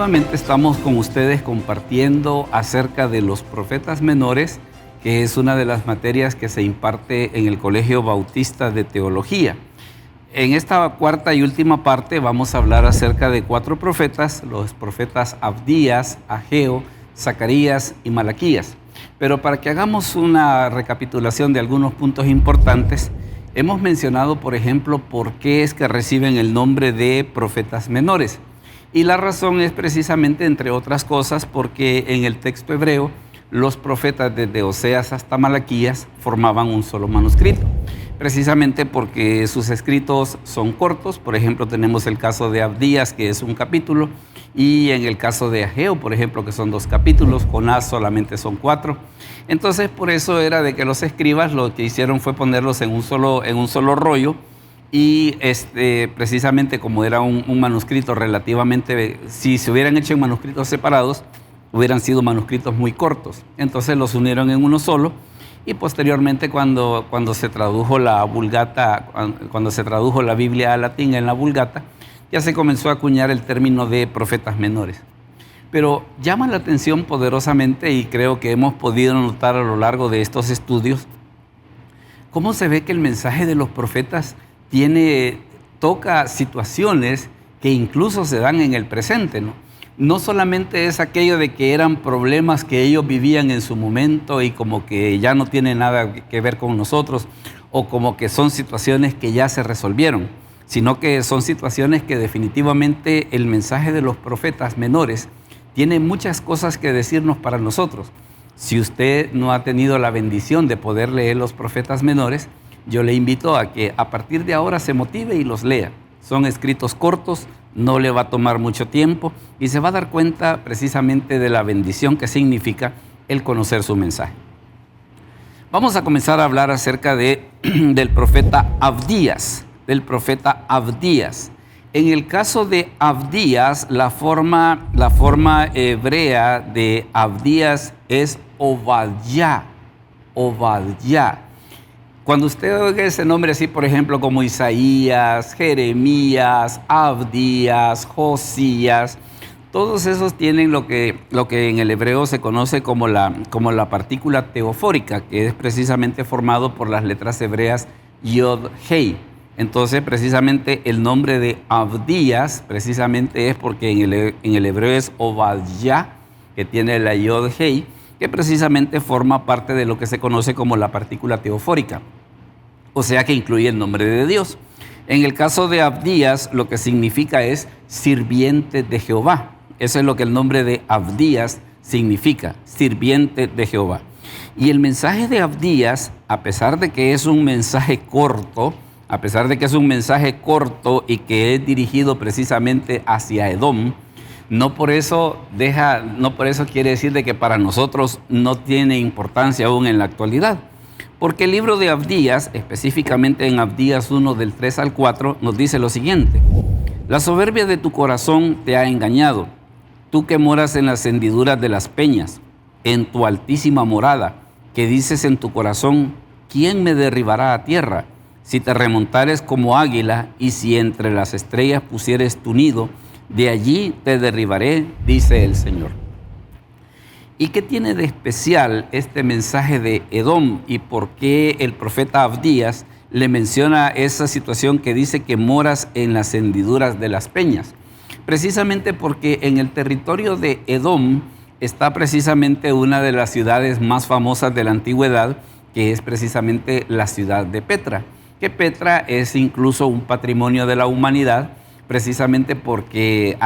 nuevamente estamos con ustedes compartiendo acerca de los profetas menores, que es una de las materias que se imparte en el Colegio Bautista de Teología. En esta cuarta y última parte vamos a hablar acerca de 4 profetas, los profetas Abdías, Ageo, Zacarías y Malaquías. Pero para que hagamos una recapitulación de algunos puntos importantes, hemos mencionado, por ejemplo, por qué es que reciben el nombre de profetas menores. Y la razón es precisamente, entre otras cosas, porque en el texto hebreo los profetas desde Oseas hasta Malaquías formaban un solo manuscrito. Precisamente porque sus escritos son cortos. Por ejemplo, tenemos el caso de Abdías, que es un capítulo, y en el caso de Ageo, por ejemplo, que son 2 capítulos, Jonás solamente son 4. Entonces, por eso era de que los escribas lo que hicieron fue ponerlos en un solo rollo, y precisamente como era un manuscrito relativamente, si se hubieran hecho en manuscritos separados, hubieran sido manuscritos muy cortos. Entonces los unieron en uno solo, y posteriormente cuando se tradujo la Vulgata, cuando se tradujo la Biblia al latín en la Vulgata, ya se comenzó a acuñar el término de profetas menores. Pero llama la atención poderosamente, y creo que hemos podido notar a lo largo de estos estudios, cómo se ve que el mensaje de los profetas toca situaciones que incluso se dan en el presente, ¿no? No solamente es aquello de que eran problemas que ellos vivían en su momento y como que ya no tiene nada que ver con nosotros, o como que son situaciones que ya se resolvieron, sino que son situaciones que definitivamente el mensaje de los profetas menores tiene muchas cosas que decirnos para nosotros. Si usted no ha tenido la bendición de poder leer los profetas menores, yo le invito a que a partir de ahora se motive y los lea. Son escritos cortos, no le va a tomar mucho tiempo y se va a dar cuenta precisamente de la bendición que significa el conocer su mensaje. Vamos a comenzar a hablar acerca del profeta Abdías, En el caso de Abdías, la forma hebrea de Abdías es Obadía. Cuando usted oiga ese nombre así, por ejemplo, como Isaías, Jeremías, Abdías, Josías, todos esos tienen lo que en el hebreo se conoce como la partícula teofórica, que es precisamente formado por las letras hebreas Yod, Hei. Entonces, precisamente el nombre de Abdías, precisamente es porque en el hebreo es Obadía, que tiene la Yod, Hei, que precisamente forma parte de lo que se conoce como la partícula teofórica, o sea que incluye el nombre de Dios. En el caso de Abdías, lo que significa es sirviente de Jehová. Eso es lo que el nombre de Abdías significa, sirviente de Jehová. Y el mensaje de Abdías, a pesar de que es un mensaje corto, y que es dirigido precisamente hacia Edom, no por eso quiere decir de que para nosotros no tiene importancia aún en la actualidad. Porque el libro de Abdías, específicamente en Abdías 1 del 3 al 4, nos dice lo siguiente: la soberbia de tu corazón te ha engañado, tú que moras en las hendiduras de las peñas, en tu altísima morada, que dices en tu corazón, ¿quién me derribará a tierra? Si te remontares como águila, y si entre las estrellas pusieres tu nido, de allí te derribaré, dice el Señor. ¿Y qué tiene de especial este mensaje de Edom y por qué el profeta Abdías le menciona esa situación que dice que moras en las hendiduras de las peñas? Precisamente porque en el territorio de Edom está precisamente una de las ciudades más famosas de la antigüedad, que es precisamente la ciudad de Petra, que Petra es incluso un patrimonio de la humanidad, precisamente porque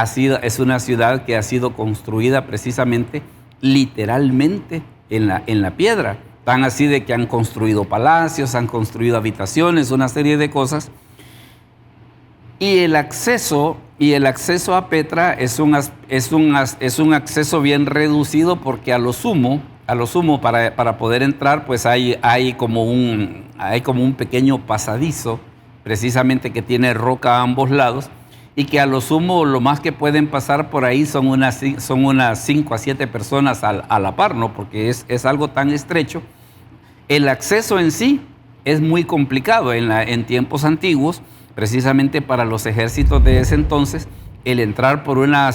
es una ciudad que ha sido construida precisamente literalmente en la piedra, tan así de que han construido palacios, han construido habitaciones, una serie de cosas. Y el acceso a Petra es un acceso bien reducido, porque a lo sumo para poder entrar, pues hay como un pequeño pasadizo, precisamente que tiene roca a ambos lados, y que a lo sumo lo más que pueden pasar por ahí son unas 5 a 7 personas a la par, ¿no? Porque es algo tan estrecho. El acceso en sí es muy complicado en tiempos antiguos, precisamente para los ejércitos de ese entonces. el entrar por una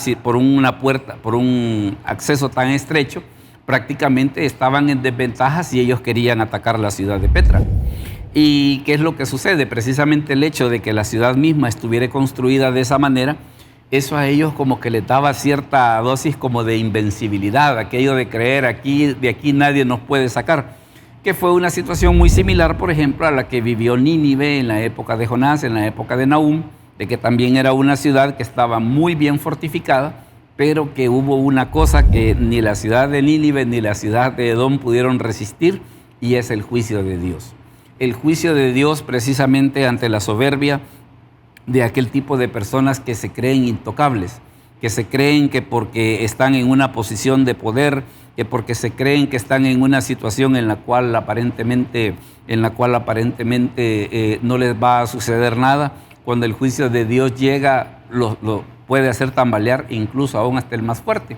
puerta, por un acceso tan estrecho, prácticamente estaban en desventaja si ellos querían atacar la ciudad de Petra. ¿Y qué es lo que sucede? Precisamente el hecho de que la ciudad misma estuviera construida de esa manera, eso a ellos como que les daba cierta dosis como de invencibilidad, aquello de creer de aquí nadie nos puede sacar, que fue una situación muy similar, por ejemplo, a la que vivió Nínive en la época de Jonás, en la época de Nahum, de que también era una ciudad que estaba muy bien fortificada, pero que hubo una cosa que ni la ciudad de Nínive ni la ciudad de Edom pudieron resistir, y es el juicio de Dios. El juicio de Dios precisamente ante la soberbia de aquel tipo de personas que se creen intocables, que se creen que porque están en una posición de poder, que porque se creen que están en una situación en la cual aparentemente no les va a suceder nada, cuando el juicio de Dios llega, lo puede hacer tambalear incluso aún hasta el más fuerte.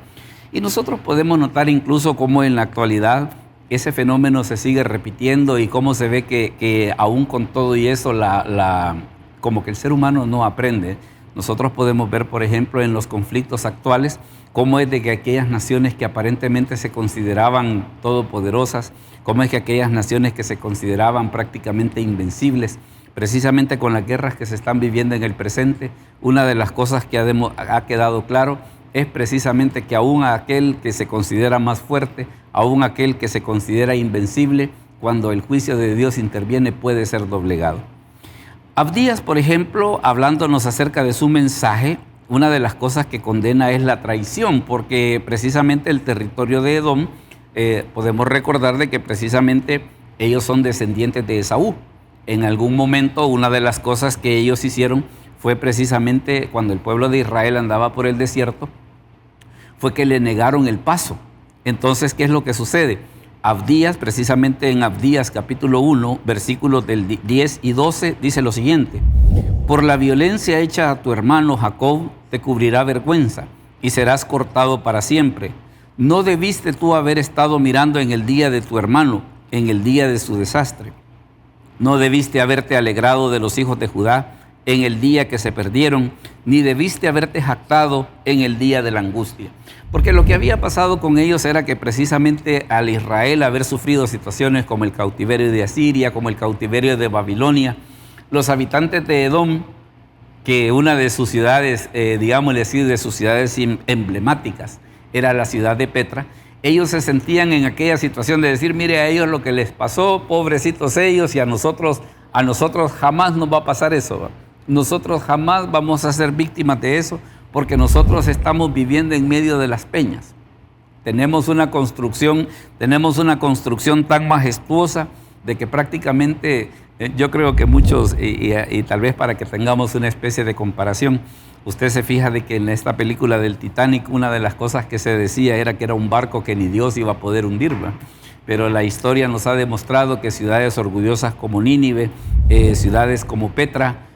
Y nosotros podemos notar incluso cómo en la actualidad ese fenómeno se sigue repitiendo y cómo se ve que aún con todo y eso, como que el ser humano no aprende. Nosotros podemos ver, por ejemplo, en los conflictos actuales, cómo es de que aquellas naciones que aparentemente se consideraban todopoderosas, cómo es que aquellas naciones que se consideraban prácticamente invencibles, precisamente con las guerras que se están viviendo en el presente, una de las cosas que ha quedado claro es precisamente que aún aquel que se considera más fuerte, aún aquel que se considera invencible, cuando el juicio de Dios interviene, puede ser doblegado. Abdías, por ejemplo, hablándonos acerca de su mensaje, una de las cosas que condena es la traición, porque precisamente el territorio de Edom, podemos recordar de que precisamente ellos son descendientes de Esaú. En algún momento, una de las cosas que ellos hicieron fue precisamente cuando el pueblo de Israel andaba por el desierto, fue que le negaron el paso. Entonces, ¿qué es lo que sucede? Abdías, precisamente en Abdías capítulo 1, versículos del 10 y 12, dice lo siguiente: por la violencia hecha a tu hermano Jacob te cubrirá vergüenza y serás cortado para siempre. ¿No debiste tú haber estado mirando en el día de tu hermano, en el día de su desastre? ¿No debiste haberte alegrado de los hijos de Judá en el día que se perdieron, ni debiste haberte jactado en el día de la angustia? Porque lo que había pasado con ellos era que precisamente al Israel haber sufrido situaciones como el cautiverio de Asiria, como el cautiverio de Babilonia, los habitantes de Edom, que una de sus ciudades, digámosle así, de sus ciudades emblemáticas, era la ciudad de Petra, ellos se sentían en aquella situación de decir, mire a ellos lo que les pasó, pobrecitos ellos, y a nosotros jamás nos va a pasar eso, ¿va? Nosotros jamás vamos a ser víctimas de eso, porque nosotros estamos viviendo en medio de las peñas. Tenemos una construcción tan majestuosa de que prácticamente yo creo que muchos, y tal vez para que tengamos una especie de comparación, usted se fija de que en esta película del Titanic una de las cosas que se decía era que era un barco que ni Dios iba a poder hundir, ¿verdad? Pero la historia nos ha demostrado que ciudades orgullosas como Nínive, ciudades como Petra,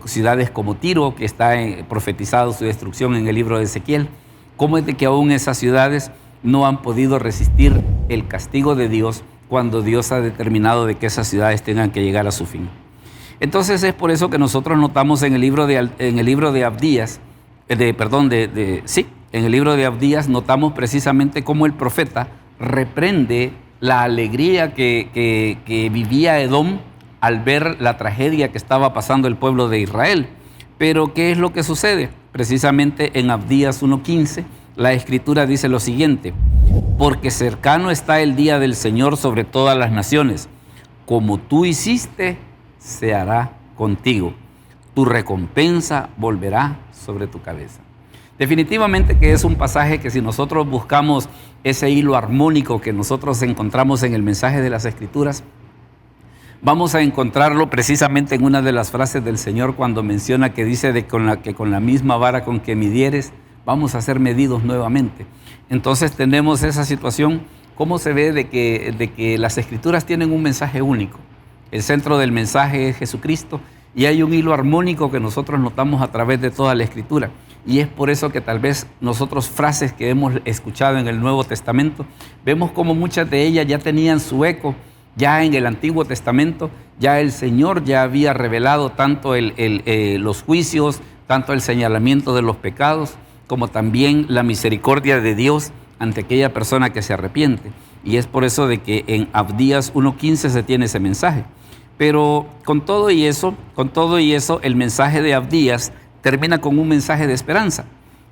ciudades como Tiro, que está profetizado su destrucción en el libro de Ezequiel, cómo es de que aún esas ciudades no han podido resistir el castigo de Dios cuando Dios ha determinado de que esas ciudades tengan que llegar a su fin. Entonces es por eso que nosotros notamos en el libro de Abdías, en el libro de Abdías notamos precisamente cómo el profeta reprende la alegría que vivía Edom al ver la tragedia que estaba pasando el pueblo de Israel. Pero ¿qué es lo que sucede? Precisamente en Abdías 1:15, la Escritura dice lo siguiente: porque cercano está el día del Señor sobre todas las naciones. Como tú hiciste, se hará contigo. Tu recompensa volverá sobre tu cabeza. Definitivamente que es un pasaje que si nosotros buscamos ese hilo armónico que nosotros encontramos en el mensaje de las Escrituras, vamos a encontrarlo precisamente en una de las frases del Señor cuando menciona que dice que con la misma vara con que midieres, vamos a ser medidos nuevamente. Entonces tenemos esa situación, cómo se ve de que las Escrituras tienen un mensaje único. El centro del mensaje es Jesucristo y hay un hilo armónico que nosotros notamos a través de toda la Escritura. Y es por eso que tal vez nosotros frases que hemos escuchado en el Nuevo Testamento, vemos como muchas de ellas ya tenían su eco. Ya en el Antiguo Testamento, ya el Señor ya había revelado tanto los juicios, tanto el señalamiento de los pecados como también la misericordia de Dios ante aquella persona que se arrepiente. Y es por eso de que en Abdías 1:15 se tiene ese mensaje. Pero con todo y eso, el mensaje de Abdías termina con un mensaje de esperanza.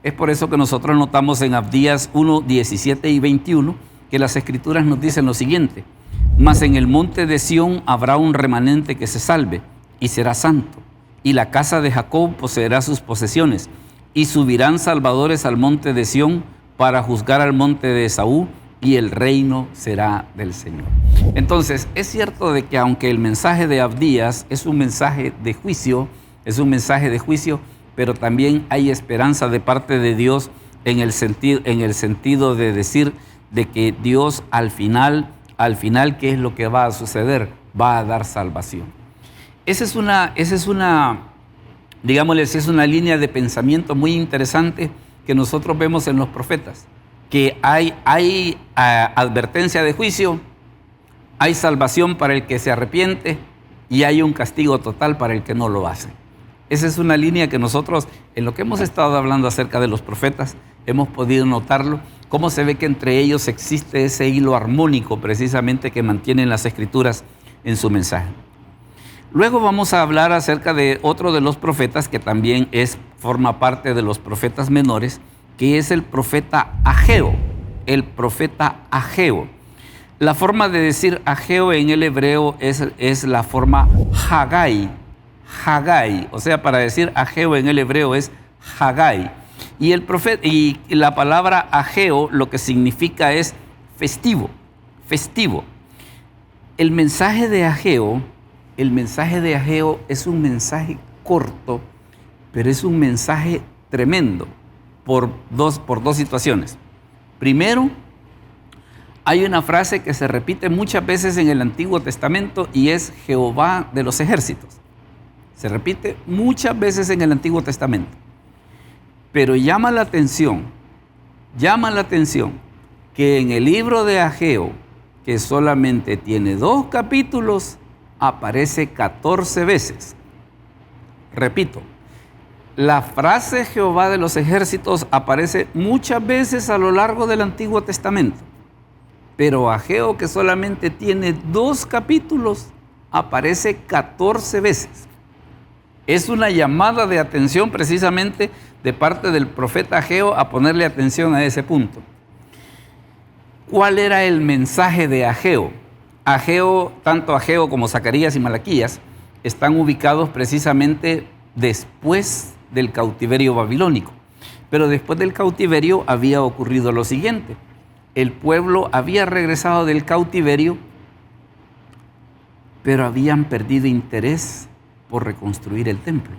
Es por eso que nosotros notamos en Abdías 1:17 y 21 que las Escrituras nos dicen lo siguiente: mas en el monte de Sión habrá un remanente que se salve y será santo, y la casa de Jacob poseerá sus posesiones, y subirán salvadores al monte de Sión para juzgar al monte de Esaú, y el reino será del Señor. Entonces, es cierto de que aunque el mensaje de Abdías es un mensaje de juicio, pero también hay esperanza de parte de Dios en el sentido de decir de que Dios al final, ¿qué es lo que va a suceder? Va a dar salvación. Esa es una línea de pensamiento muy interesante que nosotros vemos en los profetas, que hay advertencia de juicio, hay salvación para el que se arrepiente y hay un castigo total para el que no lo hace. Esa es una línea que nosotros, en lo que hemos estado hablando acerca de los profetas, hemos podido notarlo, cómo se ve que entre ellos existe ese hilo armónico precisamente que mantienen las Escrituras en su mensaje. Luego vamos a hablar acerca de otro de los profetas que también forma parte de los profetas menores, que es el profeta Ageo. El profeta Ageo. La forma de decir Ageo en el hebreo es la forma Hagai. Hagai, o sea, para decir Ageo en el hebreo es Hagai. Y la palabra Ageo lo que significa es festivo, festivo. El mensaje de Ageo es un mensaje corto, pero es un mensaje tremendo por dos situaciones. Primero, hay una frase que se repite muchas veces en el Antiguo Testamento y es Jehová de los ejércitos. Se repite muchas veces en el Antiguo Testamento. Pero llama la atención que en el libro de Ageo, que solamente tiene 2 capítulos, aparece 14 veces. Repito, la frase Jehová de los ejércitos aparece muchas veces a lo largo del Antiguo Testamento, pero Ageo, que solamente tiene 2 capítulos, aparece 14 veces. Es una llamada de atención precisamente de parte del profeta Ageo a ponerle atención a ese punto. ¿Cuál era el mensaje de Ageo? Tanto Ageo como Zacarías y Malaquías están ubicados precisamente después del cautiverio babilónico. Pero después del cautiverio había ocurrido lo siguiente. El pueblo había regresado del cautiverio, pero habían perdido interés por reconstruir el templo.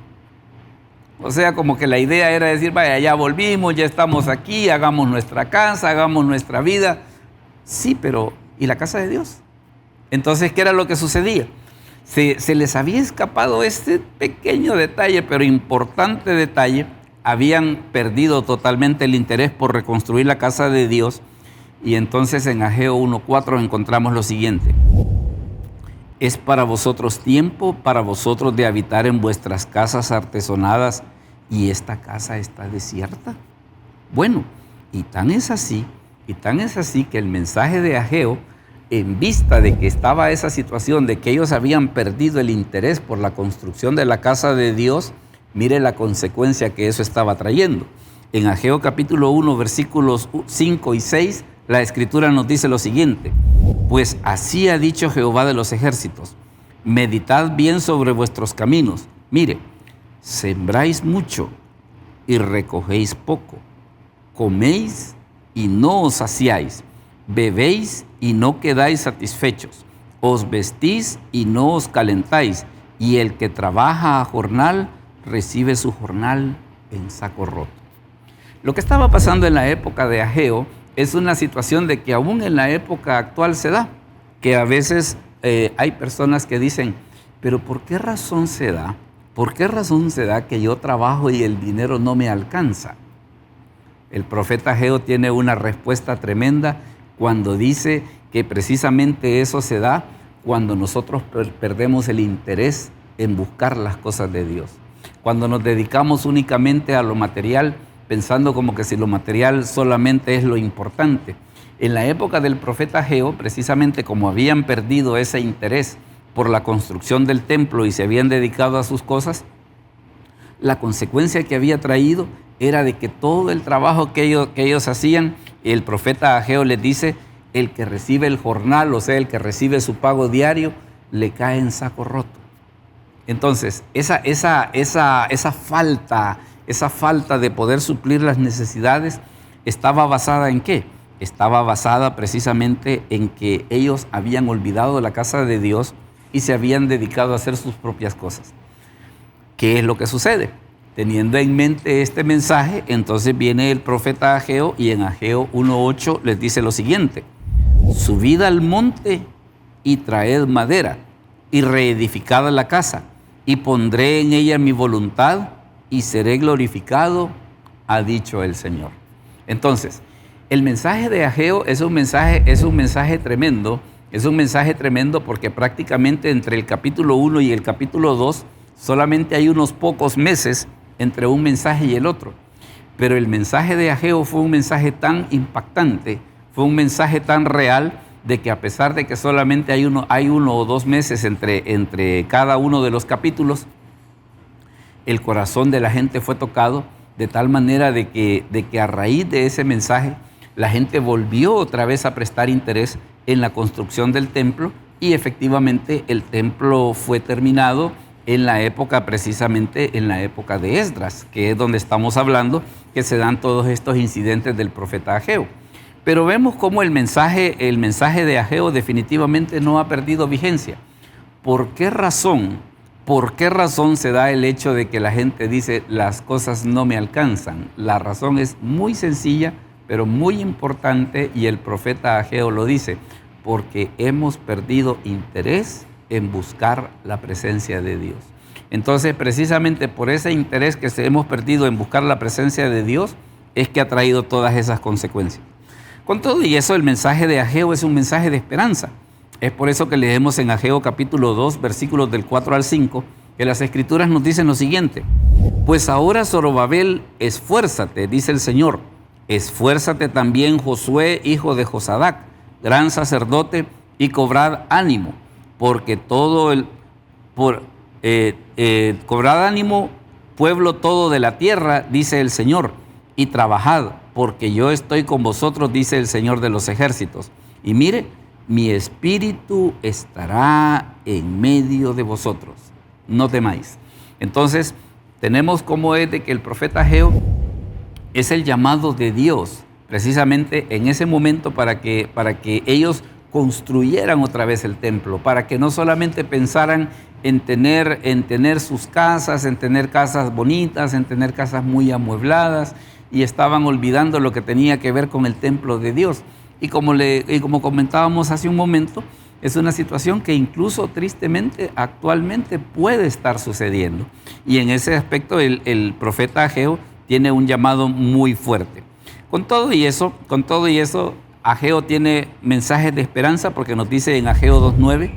O sea, como que la idea era decir, vaya, ya volvimos, ya estamos aquí, hagamos nuestra casa, hagamos nuestra vida. Sí, pero ¿y la casa de Dios? Entonces, ¿qué era lo que sucedía? Se les había escapado este pequeño detalle, pero importante detalle. Habían perdido totalmente el interés por reconstruir la casa de Dios. Y entonces en Ageo 1:4 encontramos lo siguiente. ¿Es para vosotros tiempo, para vosotros de habitar en vuestras casas artesonadas y esta casa está desierta? Bueno, y tan es así que el mensaje de Ageo, en vista de que estaba esa situación de que ellos habían perdido el interés por la construcción de la casa de Dios, mire la consecuencia que eso estaba trayendo. En Ageo capítulo 1, versículos 5 y 6, la Escritura nos dice lo siguiente: pues así ha dicho Jehová de los ejércitos, meditad bien sobre vuestros caminos. Mire, sembráis mucho y recogéis poco, coméis y no os saciáis, bebéis y no quedáis satisfechos, os vestís y no os calentáis, y el que trabaja a jornal recibe su jornal en saco roto. Lo que estaba pasando en la época de Ageo es una situación de que aún en la época actual se da, que a veces hay personas que dicen, pero ¿por qué razón se da? ¿Por qué razón se da que yo trabajo y el dinero no me alcanza? El profeta Ageo tiene una respuesta tremenda cuando dice que precisamente eso se da cuando nosotros perdemos el interés en buscar las cosas de Dios. cuando nos dedicamos únicamente a lo material, pensando como que si lo material solamente es lo importante. En la época del profeta Ageo, precisamente como habían perdido ese interés por la construcción del templo y se habían dedicado a sus cosas, la consecuencia que había traído era de que todo el trabajo que ellos hacían, el profeta Ageo les dice, el que recibe el jornal, o sea, el que recibe su pago diario, le cae en saco roto. Entonces, esa falta de poder suplir las necesidades estaba basada ¿en qué? Estaba basada precisamente en que ellos habían olvidado la casa de Dios y se habían dedicado a hacer sus propias cosas. ¿Qué es lo que sucede? Teniendo en mente este mensaje, entonces viene el profeta Ageo y en Ageo 1:8 les dice lo siguiente: subid al monte y traed madera y reedificad la casa y pondré en ella mi voluntad y seré glorificado, ha dicho el Señor. Entonces, el mensaje de Ageo es un mensaje tremendo porque prácticamente entre el capítulo 1 y el capítulo 2 solamente hay unos pocos meses entre un mensaje y el otro. Pero el mensaje de Ageo fue un mensaje tan impactante, fue un mensaje tan real, de que a pesar de que solamente hay uno o 2 meses entre cada uno de los capítulos, el corazón de la gente fue tocado de tal manera de que a raíz de ese mensaje la gente volvió otra vez a prestar interés en la construcción del templo y efectivamente el templo fue terminado precisamente en la época de Esdras, que es donde estamos hablando que se dan todos estos incidentes del profeta Ageo. Pero vemos cómo el mensaje de Ageo definitivamente no ha perdido vigencia. ¿Por qué razón se da el hecho de que la gente dice las cosas no me alcanzan? La razón es muy sencilla, pero muy importante, y el profeta Ageo lo dice: porque hemos perdido interés en buscar la presencia de Dios. Entonces, precisamente por ese interés que hemos perdido en buscar la presencia de Dios, es que ha traído todas esas consecuencias. Con todo y eso, el mensaje de Ageo es un mensaje de esperanza. Es por eso que leemos en Ageo capítulo 2, versículos del 4 al 5, que las Escrituras nos dicen lo siguiente: pues ahora, Zorobabel, esfuérzate, dice el Señor, esfuérzate también, Josué, hijo de Josadac, gran sacerdote, y cobrad ánimo, porque cobrad ánimo, pueblo todo de la tierra, dice el Señor, y trabajad, porque yo estoy con vosotros, dice el Señor de los ejércitos. Y mire, mi espíritu estará en medio de vosotros, no temáis. Entonces, tenemos como es de que el profeta Ageo es el llamado de Dios, precisamente en ese momento para que ellos construyeran otra vez el templo, para que no solamente pensaran en tener sus casas, en tener casas bonitas, en tener casas muy amuebladas, y estaban olvidando lo que tenía que ver con el templo de Dios. Y como comentábamos hace un momento, es una situación que incluso tristemente actualmente puede estar sucediendo. Y en ese aspecto el profeta Ageo tiene un llamado muy fuerte. Con todo y eso, Ageo tiene mensajes de esperanza, porque nos dice en Ageo 2:9,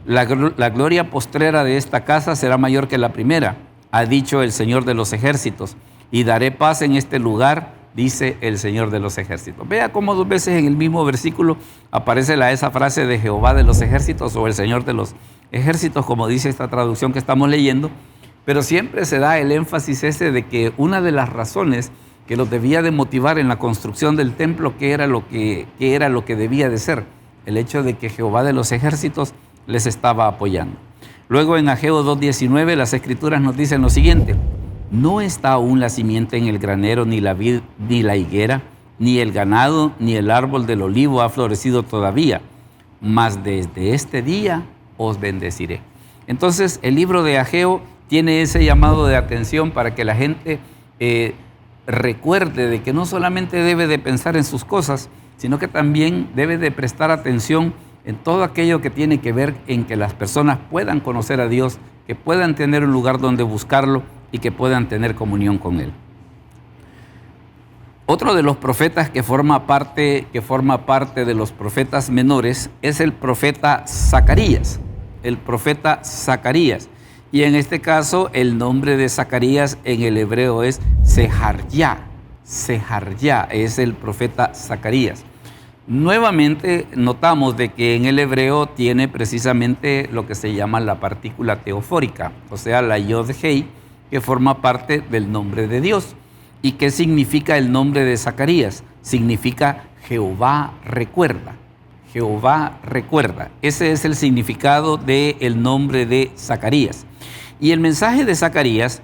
la gloria postrera de esta casa será mayor que la primera, ha dicho el Señor de los ejércitos, y daré paz en este lugar, dice el Señor de los ejércitos. Vea cómo 2 veces en el mismo versículo aparece esa frase de Jehová de los ejércitos o el Señor de los ejércitos, como dice esta traducción que estamos leyendo, pero siempre se da el énfasis ese de que una de las razones que los debía de motivar en la construcción del templo, ¿qué era lo que debía de ser? El hecho de que Jehová de los ejércitos les estaba apoyando. Luego en Ageo 2:19 las Escrituras nos dicen lo siguiente: no está aún la simiente en el granero, ni la vid, ni la higuera, ni el ganado, ni el árbol del olivo ha florecido todavía, mas desde este día os bendeciré. Entonces el libro de Ageo tiene ese llamado de atención para que la gente recuerde de que no solamente debe de pensar en sus cosas, sino que también debe de prestar atención en todo aquello que tiene que ver en que las personas puedan conocer a Dios, que puedan tener un lugar donde buscarlo y que puedan tener comunión con Él. Otro de los profetas que forma parte de los profetas menores es el profeta Zacarías. El profeta Zacarías. Y en este caso, el nombre de Zacarías en el hebreo es Sejarjá. Sejarjá es el profeta Zacarías. Nuevamente notamos de que en el hebreo tiene precisamente lo que se llama la partícula teofórica, o sea, la Yod-Hei, que forma parte del nombre de Dios. ¿Y qué significa el nombre de Zacarías? Significa Jehová recuerda. Jehová recuerda. Ese es el significado del nombre de Zacarías. Y el mensaje de Zacarías,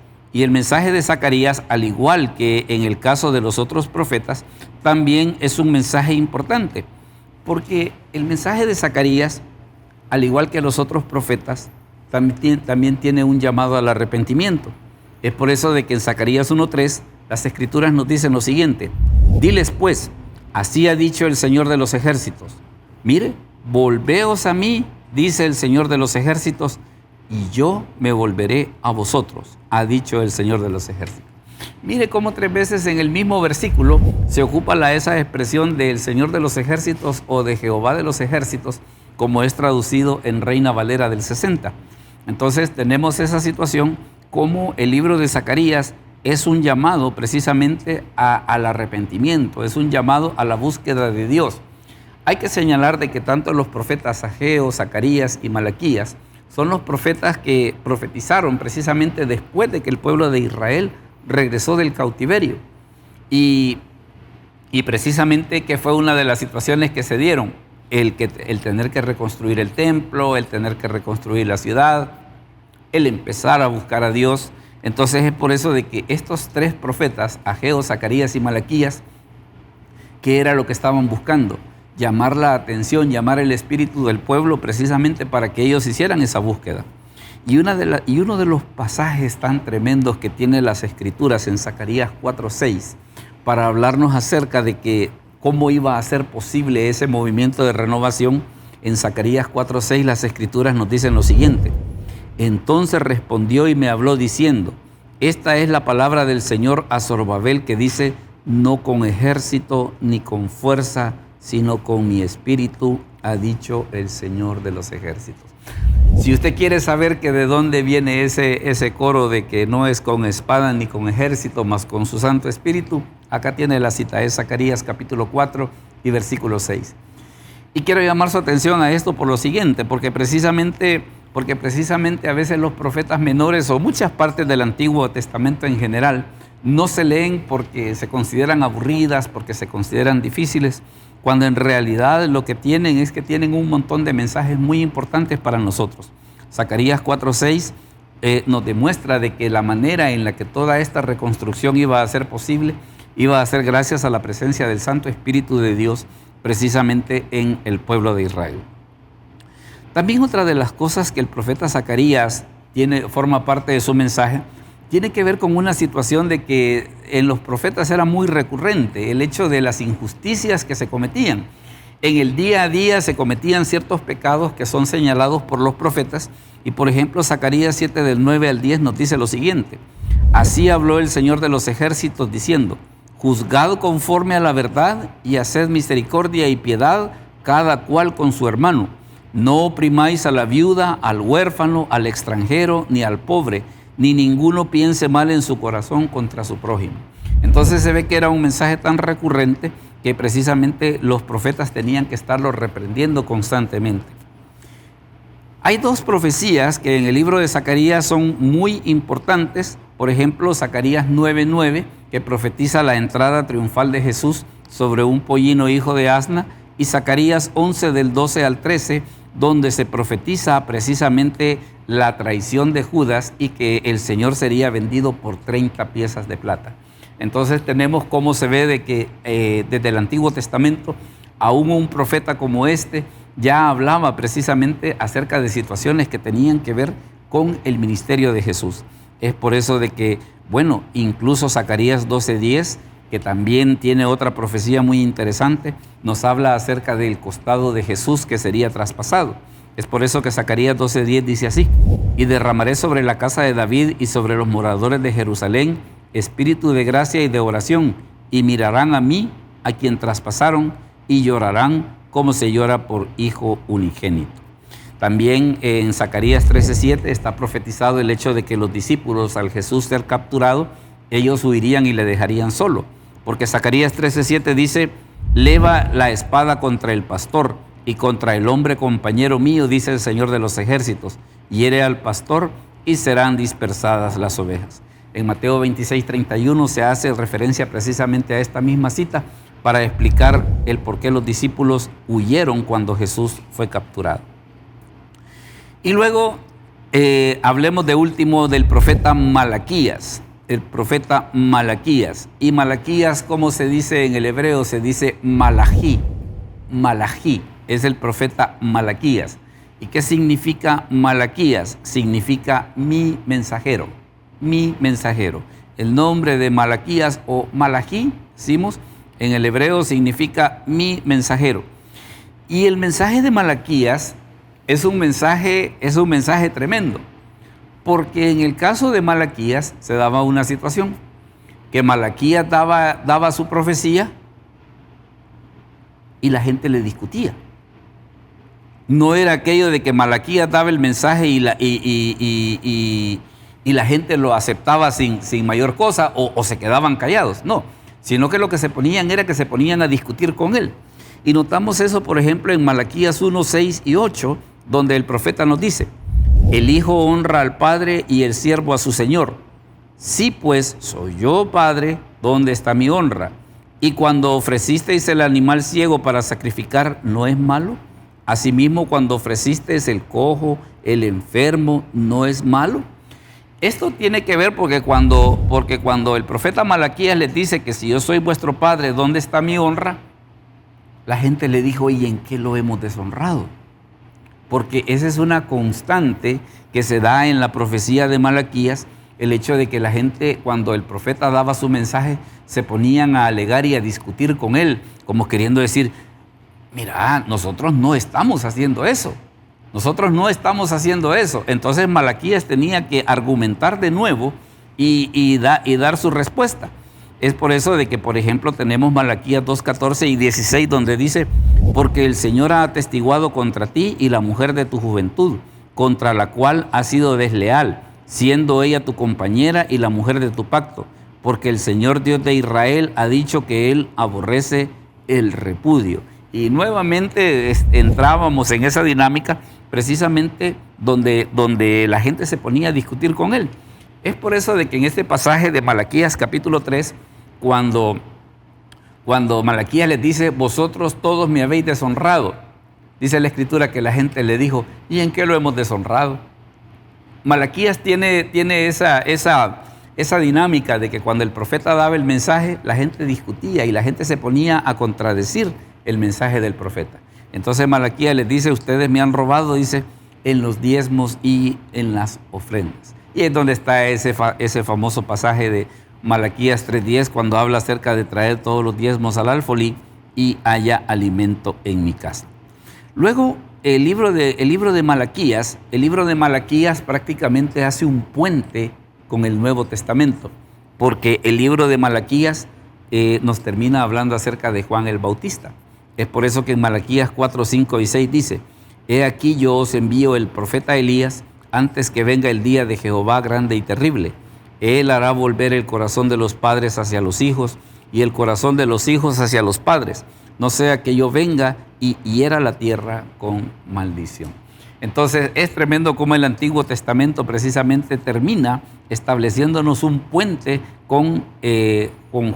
al igual que en el caso de los otros profetas, también es un mensaje importante, porque el mensaje de Zacarías, al igual que los otros profetas, también tiene un llamado al arrepentimiento. Es por eso de que en Zacarías 1:3 las Escrituras nos dicen lo siguiente: diles pues, así ha dicho el Señor de los ejércitos. Mire, volveos a mí, dice el Señor de los ejércitos, y yo me volveré a vosotros, ha dicho el Señor de los ejércitos. Mire cómo 3 veces en el mismo versículo se ocupa esa expresión del Señor de los ejércitos o de Jehová de los ejércitos, como es traducido en Reina Valera del 60. Entonces tenemos esa situación como el libro de Zacarías es un llamado precisamente al arrepentimiento, es un llamado a la búsqueda de Dios. Hay que señalar de que tanto los profetas Ageo, Zacarías y Malaquías son los profetas que profetizaron precisamente después de que el pueblo de Israel regresó del cautiverio. Y precisamente que fue una de las situaciones que se dieron, el tener que reconstruir el templo, el tener que reconstruir la ciudad, el empezar a buscar a Dios. Entonces es por eso de que estos 3 profetas, Ageo, Zacarías y Malaquías, ¿qué era lo que estaban buscando? Llamar la atención, llamar el espíritu del pueblo precisamente para que ellos hicieran esa búsqueda. Y uno de los pasajes tan tremendos que tiene las Escrituras en Zacarías 4:6 para hablarnos acerca de que cómo iba a ser posible ese movimiento de renovación, en Zacarías 4:6 las Escrituras nos dicen lo siguiente: entonces respondió y me habló diciendo, esta es la palabra del Señor a Zorobabel que dice, no con ejército ni con fuerza, sino con mi espíritu, ha dicho el Señor de los ejércitos. Si usted quiere saber que de dónde viene ese coro de que no es con espada ni con ejército, mas con su Santo Espíritu, acá tiene la cita, es Zacarías capítulo 4 y versículo 6. Y quiero llamar su atención a esto por lo siguiente, porque precisamente a veces los profetas menores o muchas partes del Antiguo Testamento en general no se leen porque se consideran aburridas, porque se consideran difíciles, cuando en realidad lo que tienen es que tienen un montón de mensajes muy importantes para nosotros. Zacarías 4:6 nos demuestra de que la manera en la que toda esta reconstrucción iba a ser posible, iba a ser gracias a la presencia del Santo Espíritu de Dios, precisamente en el pueblo de Israel. También otra de las cosas que el profeta Zacarías forma parte de su mensaje, tiene que ver con una situación de que en los profetas era muy recurrente el hecho de las injusticias que se cometían. En el día a día se cometían ciertos pecados que son señalados por los profetas y por ejemplo Zacarías 7 del 9 al 10 nos dice lo siguiente: así habló el Señor de los ejércitos diciendo, juzgad conforme a la verdad y haced misericordia y piedad cada cual con su hermano. No oprimáis a la viuda, al huérfano, al extranjero ni al pobre, ni ninguno piense mal en su corazón contra su prójimo. Entonces se ve que era un mensaje tan recurrente que precisamente los profetas tenían que estarlo reprendiendo constantemente. Hay 2 profecías que en el libro de Zacarías son muy importantes. Por ejemplo, Zacarías 9:9, que profetiza la entrada triunfal de Jesús sobre un pollino hijo de asna, y Zacarías 11 del 12 al 13, donde se profetiza precisamente la traición de Judas y que el Señor sería vendido por 30 piezas de plata. Entonces tenemos cómo se ve de que desde el Antiguo Testamento, aún un profeta como este ya hablaba precisamente acerca de situaciones que tenían que ver con el ministerio de Jesús. Es por eso de que, bueno, incluso Zacarías 12:10, que también tiene otra profecía muy interesante, nos habla acerca del costado de Jesús que sería traspasado. Es por eso que Zacarías 12:10 dice así: y derramaré sobre la casa de David y sobre los moradores de Jerusalén espíritu de gracia y de oración, y mirarán a mí, a quien traspasaron, y llorarán como se llora por hijo unigénito. También en Zacarías 13:7 está profetizado el hecho de que los discípulos, al Jesús ser capturado, ellos huirían y le dejarían solo. Porque Zacarías 13:7 dice: leva la espada contra el pastor y contra el hombre compañero mío, dice el Señor de los ejércitos, hiere al pastor y serán dispersadas las ovejas. En Mateo 26:31 se hace referencia precisamente a esta misma cita para explicar el por qué los discípulos huyeron cuando Jesús fue capturado. Y luego hablemos de último del profeta Malaquías. El profeta Malaquías. Y Malaquías, como se dice en el hebreo, se dice Malají. Malají es el profeta Malaquías. ¿Y qué significa Malaquías? Significa mi mensajero. Mi mensajero. El nombre de Malaquías o Malají, decimos, en el hebreo significa mi mensajero. Y el mensaje de Malaquías es un mensaje tremendo, porque en el caso de Malaquías se daba una situación, que Malaquías daba su profecía y la gente le discutía. No era aquello de que Malaquías daba el mensaje y la gente lo aceptaba sin mayor cosa o se quedaban callados, no, sino que lo que se ponían era que se ponían a discutir con él. Y notamos eso, por ejemplo, en Malaquías 1, 6 y 8, donde el profeta nos dice: el hijo honra al padre y el siervo a su señor. Sí, pues, soy yo padre, ¿dónde está mi honra? Y cuando ofrecisteis el animal ciego para sacrificar, ¿no es malo? Asimismo, cuando ofrecisteis el cojo, el enfermo, ¿no es malo? Esto tiene que ver porque cuando el profeta Malaquías les dice que si yo soy vuestro padre, ¿dónde está mi honra? La gente le dijo: ¿y en qué lo hemos deshonrado? Porque esa es una constante que se da en la profecía de Malaquías, el hecho de que la gente, cuando el profeta daba su mensaje, se ponían a alegar y a discutir con él, como queriendo decir: mira, nosotros no estamos haciendo eso. Nosotros no estamos haciendo eso. Entonces Malaquías tenía que argumentar de nuevo y dar su respuesta. Es por eso de que, por ejemplo, tenemos Malaquías 2:14 y 16, donde dice: porque el Señor ha atestiguado contra ti y la mujer de tu juventud, contra la cual has sido desleal, siendo ella tu compañera y la mujer de tu pacto, porque el Señor Dios de Israel ha dicho que Él aborrece el repudio. Y nuevamente entrábamos en esa dinámica precisamente donde la gente se ponía a discutir con él. Es por eso de que en este pasaje de Malaquías capítulo 3, cuando Malaquías les dice: vosotros todos me habéis deshonrado, dice la Escritura que la gente le dijo: ¿y en qué lo hemos deshonrado? Malaquías tiene esa dinámica de que cuando el profeta daba el mensaje, la gente discutía y la gente se ponía a contradecir el mensaje del profeta. Entonces Malaquías les dice: ustedes me han robado, dice, en los diezmos y en las ofrendas. Y es donde está ese famoso pasaje de Malaquías 3:10, cuando habla acerca de traer todos los diezmos al alfolí y haya alimento en mi casa. Luego, el libro de Malaquías prácticamente hace un puente con el Nuevo Testamento, porque el libro de Malaquías nos termina hablando acerca de Juan el Bautista. Es por eso que en Malaquías 4, 5 y 6 dice: he aquí yo os envío el profeta Elías antes que venga el día de Jehová grande y terrible. Él hará volver el corazón de los padres hacia los hijos y el corazón de los hijos hacia los padres, no sea que yo venga y hiera la tierra con maldición. Entonces es tremendo cómo el Antiguo Testamento precisamente termina estableciéndonos un puente con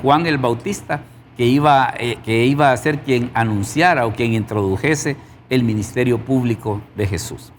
Juan el Bautista, que iba a ser quien anunciara o quien introdujese el ministerio público de Jesús.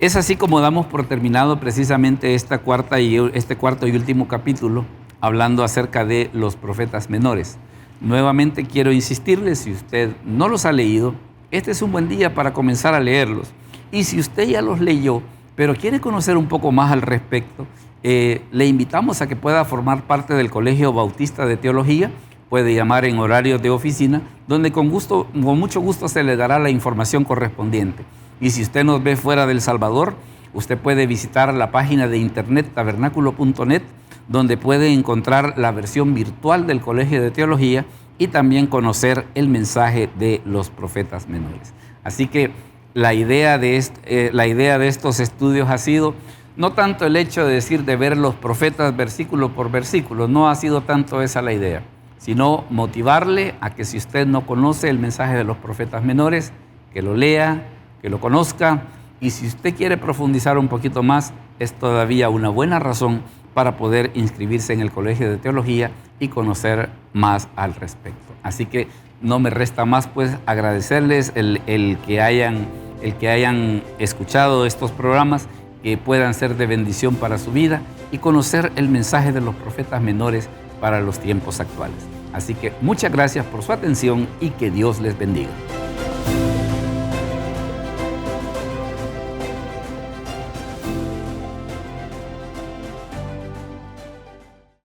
Es así como damos por terminado precisamente este cuarto y último capítulo, hablando acerca de los profetas menores. Nuevamente quiero insistirle, si usted no los ha leído, este es un buen día para comenzar a leerlos. Y si usted ya los leyó, pero quiere conocer un poco más al respecto, le invitamos a que pueda formar parte del Colegio Bautista de Teología. Puede llamar en horarios de oficina, donde con mucho gusto se le dará la información correspondiente. Y si usted nos ve fuera del Salvador, usted puede visitar la página de internet tabernáculo.net, donde puede encontrar la versión virtual del Colegio de Teología y también conocer el mensaje de los profetas menores. Así que la idea de estos estudios ha sido no tanto el hecho de decir de ver los profetas versículo por versículo, no ha sido tanto esa la idea, sino motivarle a que si usted no conoce el mensaje de los profetas menores, que lo lea, que lo conozca, y si usted quiere profundizar un poquito más, es todavía una buena razón para poder inscribirse en el Colegio de Teología y conocer más al respecto. Así que no me resta más pues agradecerles el que hayan escuchado estos programas, que puedan ser de bendición para su vida y conocer el mensaje de los profetas menores para los tiempos actuales. Así que muchas gracias por su atención y que Dios les bendiga.